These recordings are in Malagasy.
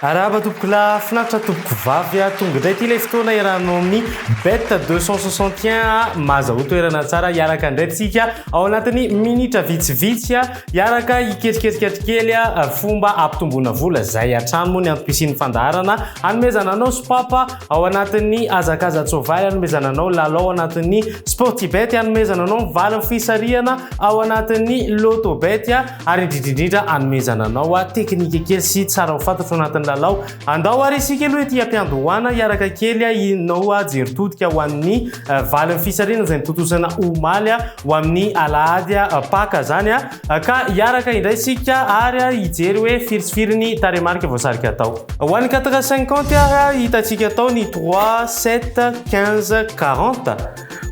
Araba tompoko la finaritra tompoko vavy tonga indray ty ilay fotoana iarahanao amin'ny bet 261 mazaho toerana tsara iaraka indrayntsika ao anatin'ny minitra vitsivitsy iaraka iketriketriketrikely fomba ampitomboana vola zay atrano moa ny antom-pisian'ny fandaharana hanomezana anao sopapa ao anatin'ny azakaza-tsoavaly hanomezana anao lalao anatin'ny sportibet hanomezana anao valin'ny fisariana ao anatin'ny lotobet ary indrindrindrindra hanomezana anao teknika kely sy tsara ho fantatro anatin'ny lalao andao ary isika aloha ety ampiandohana iaraka kely inao jeritodika ho amin'ny valin'ny fisariana izay mitotosana omaly ho amin'ny alahady paka zany ka iaraka indray isika ary hijery hoe firisifiriny taremarika voasarika atao ho an'ny 450 hitantsika atao ny 3 7 15 40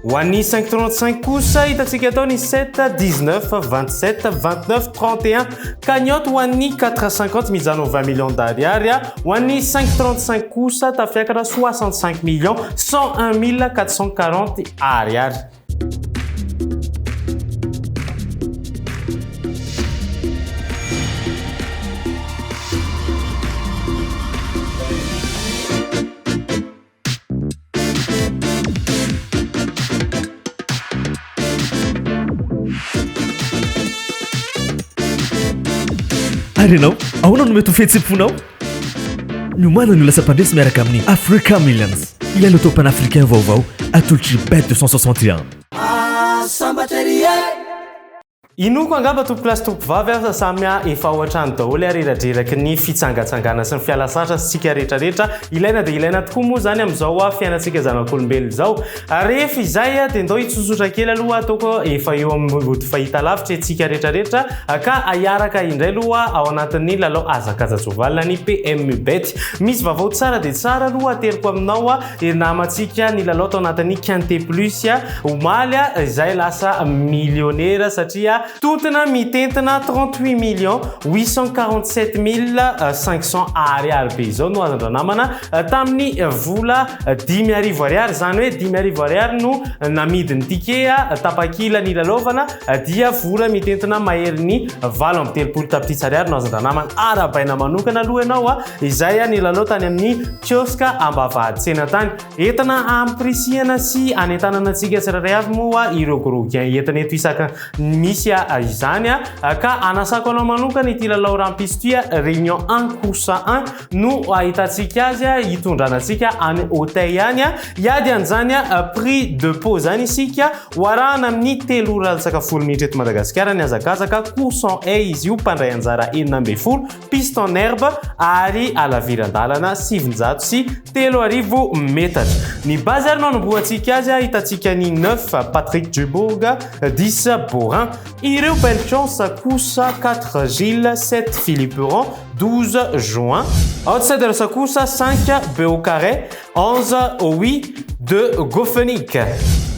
ho an'ny 535 kosa hitantsika atao ny 7 19 27 29 31 cagnotte ho an'ny 450 mizano 20 millions d'ariary ho an'ny 535 kosa tafiakatra 65 millions 101 440 ariary. Arenao, ahoana no mety ho fihetsem-ponao? Miomana ny lasa mpandresy miaraka amin'ny Africa Millions. Ilay loto pan-africain vaovao atolotry bet 261. Inoko angamba tompoko lasy tompoko vavy samia efa ohatrany daholo areradreraky ny fitsangatsangana sy ny fialasatra sika rehetrarehetra ilaina dia ilaina tokoa moa zany amin'izao fiainantsika zanak'olombelona izao rehefa izay dia ndao hitsosotra kely aloha ataoko efa eo amin'ny fahita lavitra antsika rehetrarehetra ka aiaraka indray aloha ao anatin'ny lalao azakaza-tsoavaly ny PMBet misy vaovao tsara dia tsara aloha ateriko aminao namantsika ny lalao tao anatin'ny Quinte Plus omaly izay lasa millionnaire satria tontona mitentina 38 847 500 ariary be izao no azandranamana tamin'ny vola 10,000 ariary zany hoe 10,000 ariary no namidiny tike tapakila ny lalaovana dia vola mitentina mahery ny 7 tapitrisa ariary no azandranamana arabaina manokana aloha ianao izay ny lalao tany amin'ny kioska ambavahady-tsena tany entina ampirisiana sy anentanana antsika tsirairay avy moa ireo gros-gain entina eto isaka misy izany ka anasako anao manokana ity lalao rampisty réunion 1 course 1 no ahitantsika azy hitondranantsika any hôtel ihany iady an'izany prix de pause zany isika hoarahana amin'ny 3 ora sakafolo minitra eto Madagasikara ny azakazaka courson a izy io mpandray anjara 12 piston herbe ary alavirandalana 700 sy 3,000 metatra ny base ary nanomboantsika azy hitantsika ny 9 Patrick Dubourg 10 Borin ireo belle chance Sakoussa 4 Gilles 7 Philippe Ron 12 Juin outsider Sakoussa 5 Beau-Carré 11 Oui 2 Goffenic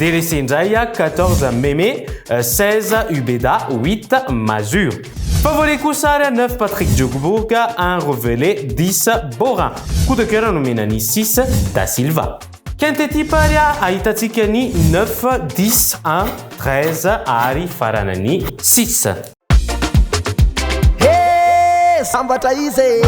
délaissé Ndjaya 14 Mémé 16 Ubeda 8 Mazur favori Koussar 9 Patrick Djokobourg 1 Revelé 10 Borin coup de cœur nominani 6 Da Silva Quinte paria ahitantsika ny 9 10 1 13 ary faranany 6 sambatra izy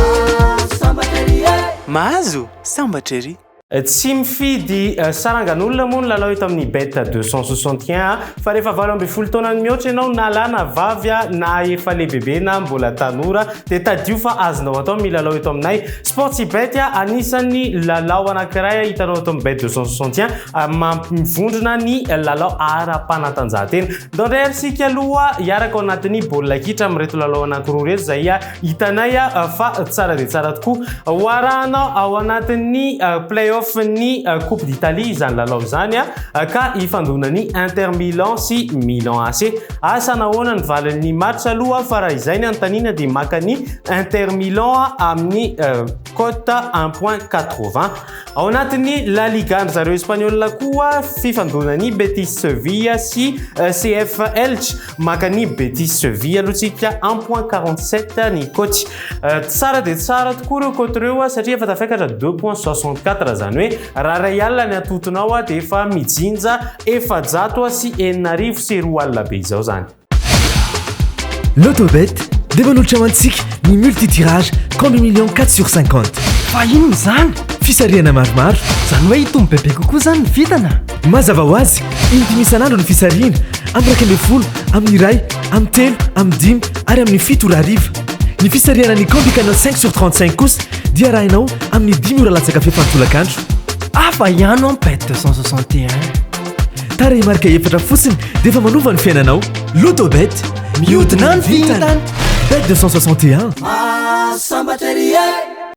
mahazo sambatra ery tsy mifidy sarangan'olona moa ny lalao eto amin'ny bet 261 fa rehefa 20 taona ny mihoatra ianao na lahy na vavy na efa lehibebe na mbola tanora dia tadio fa azonao atao milalao eto aminay sportibet anisan'ny lalao anankiray hitanao eto amin'ny bet 261 mampivondrona ny lalao ara-panatanjahantena ndondray arsika aloha iaraka ao anatin'ny baolina kitra amin'reto lalao anankiroa reto izay hitanay fa tsara dia tsara tokoa hoarahanao ao anatin'ny playoff ny Coupe d'Italie zany lalao zany ka ifandonany Inter Milan sy Milan AC asa nahoana ny valin'ny match aloha fa raha izay ny antanina dia maka ny Inter Milan amin'ny cote 1.80 ao anatin'ny La Liga zareo Espagnol koa fifandonany Betis Sevilla sy CF Elche maka ny Betis Sevilla lotsika 1.47 ny cote tsara dia tsara tokoa reo cote reo satria efa tafiakatra 2.64 zany hoe raha ray alina ny atotonao dia efa mijinja 400 sy 9,2 alina be izao zany Lotobet dia manolotra mantsika ny multitirage combi million 4/50 fa ino zany fisariana maromaro zany hoe hitombo bebe kokoa zany ny vitana mazava ho azy indimy isan'andro ny fisariana amin'ny 120 amin'ny iray amin'ny telo amin'ny dimy ary amin'ny fito ora hariva ny fisariana ny combi canal 5/35 kosa dia arahinao amin'ny 10 ora latsaka fefantolakandro afa ihano am bet 261 taray marika efatra fotsiny dia efa manova ny fiainanao lotobet mihodina ny vitana bet 261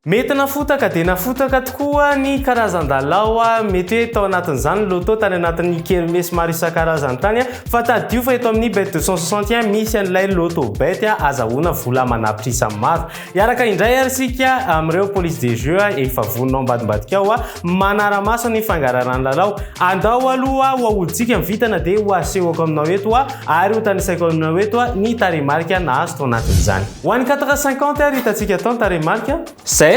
mety nafotaka dia nafotaka tokoa ny karazan-dalao mety hoe tao anatin'izany loto tany anatin'ny kermesy maro isan-karazany tany fa tadio fa eto amin'ny bet 261 misy an'ilay loto bet azahoana vola manaprisa maro iaraka indray ary sika amin'ireo police des jeux efa voninao ambadimbadika ao manara-maso ny fangararany lalao andao aloha ho ahoditsika mivitana dia ho asehoko aminao eto ary ho tanisaiko aminao eto ny taremarika nahazo tao anatin'izany ho an'ny 450 ary hitantsika tao ny taremarika 7 1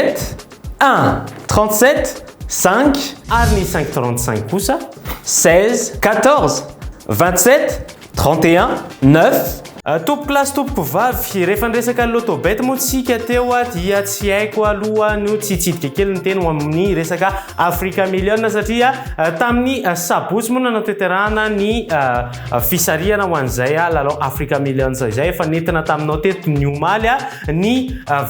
37 5 ary ny 535 kosa 16 14 27 31 9 tompoko klasy tompoko vavy rehefa nresaka lotobet moa tsika teo dia tsy haiko aloha no tsitsidika kely ny teny amin'ny resaka Africa Million satria tamin'ny sabotsy moa nanateterahana ny fisariana ho an'izay lalao Africa Million zay efa nentina taminao teto ny omaly ny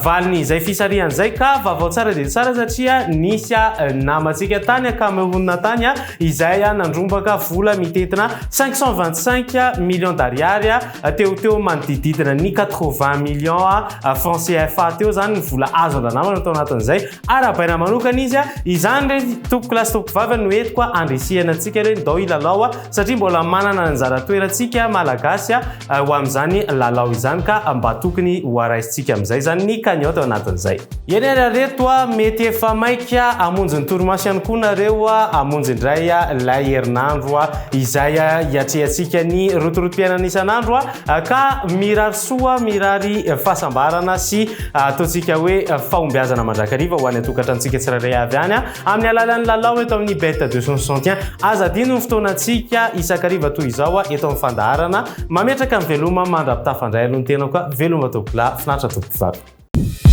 valiny izay fisariana zay ka vavao tsara dia tsara satria nisy namatsika tany Cameroun tany izay nandrombaka vola mitetina 525 millions d'ariary teo manodididina ny 80 millions francs CFA teo zany ny vola azo andranamana tao anatin'izay arabaina manokana izy izany re tompoko klasy tompoko vavy no entiko andresihana antsika re ndao ilalao satria mbola manana anjara toerantsika malagasy ho amin'izany lalao izany ka mba tokony ho araisitsika amin'izay zany ny kaniao tao anatin'izay eny ary reto mety efa maika amonjy ny torimasy ihany koa nareo amonjy indray lay herinandro izay hiatrehantsika ny rotorotom-piainana isan'andro ka mirary soa mirary fahasambarana sy ataontsika hoe fahombiazana mandrakariva ho any atokatrantsika tsirairay avy any amin'ny alalan'ny lalao eto amin'ny bet 261 azadino ny fotoanantsika isakariva toy izao eto amin'ny fandaharana mametraka amin'ny veloma mandrapitafandray aloha ny tena koa veloma tompokla finaritra tompoko vavy